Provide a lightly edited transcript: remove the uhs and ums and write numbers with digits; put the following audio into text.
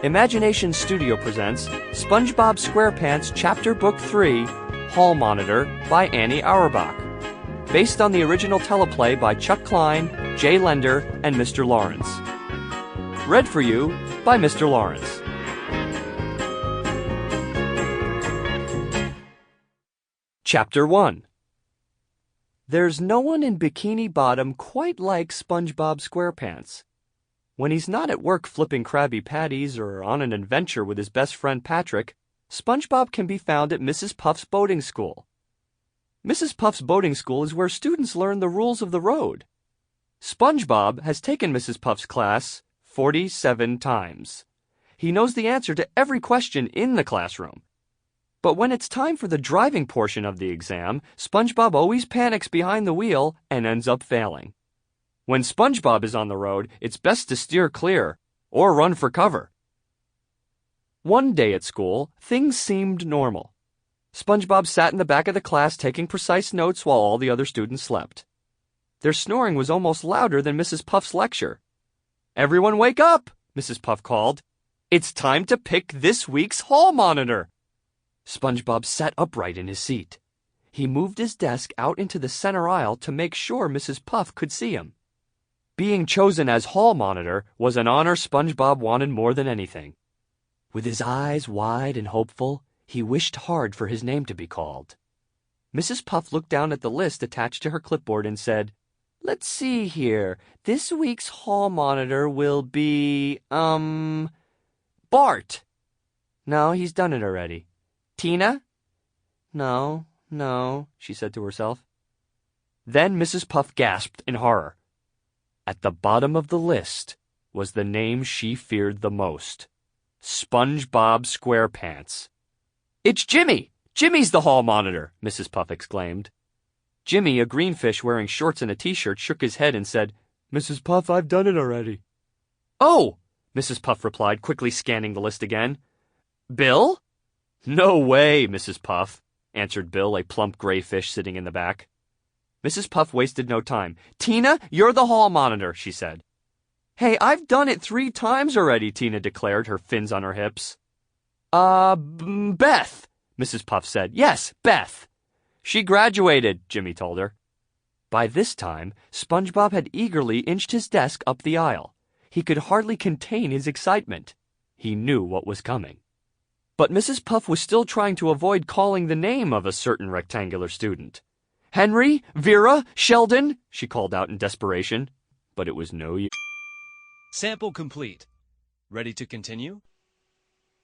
Imagination Studio presents SpongeBob Squarepants Chapter Book 3, Hall Monitor by Annie Auerbach. Based on the original teleplay by Chuck Klein, Jay Lender, and Mr. Lawrence. Read for you by Mr. Lawrence. Chapter 1. There's no one in Bikini Bottom quite like SpongeBob Squarepants. When he's not at work flipping Krabby Patties or on an adventure with his best friend Patrick, SpongeBob can be found at Mrs. Puff's boating school. Mrs. Puff's boating school is where students learn the rules of the road. SpongeBob has taken Mrs. Puff's class 47 times. He knows the answer to every question in the classroom. But when it's time for the driving portion of the exam, SpongeBob always panics behind the wheel and ends up failing. When SpongeBob is on the road, it's best to steer clear or run for cover. One day at school, things seemed normal. SpongeBob sat in the back of the class taking precise notes while all the other students slept. Their snoring was almost louder than Mrs. Puff's lecture. "Everyone wake up!" Mrs. Puff called. "It's time to pick this week's hall monitor." SpongeBob sat upright in his seat. He moved his desk out into the center aisle to make sure Mrs. Puff could see him. Being chosen as hall monitor was an honor SpongeBob wanted more than anything. With his eyes wide and hopeful, he wished hard for his name to be called. Mrs. Puff looked down at the list attached to her clipboard and said, "Let's see here. This week's hall monitor will be, Bart. No, he's done it already. Tina? No, she said to herself. Then Mrs. Puff gasped in horror. At the bottom of the list was the name she feared the most. SpongeBob Squarepants. "It's Jimmy! Jimmy's the hall monitor!" Mrs. Puff exclaimed. Jimmy, a greenfish wearing shorts and a t-shirt, shook his head and said, "Mrs. Puff, I've done it already." "Oh!" Mrs. Puff replied, quickly scanning the list again. "Bill?" "No way, Mrs. Puff," answered Bill, a plump gray fish sitting in the back. Mrs. Puff wasted no time. "Tina, you're the hall monitor," she said. "Hey, I've done it 3 times already," Tina declared, her fins on her hips. Beth," Mrs. Puff said. "Yes, Beth." "She graduated," Jimmy told her. By this time, SpongeBob had eagerly inched his desk up the aisle. He could hardly contain his excitement. He knew what was coming. But Mrs. Puff was still trying to avoid calling the name of a certain rectangular student. "Henry? Vera? Sheldon?" she called out in desperation. But it was no use. Sample complete. Ready to continue?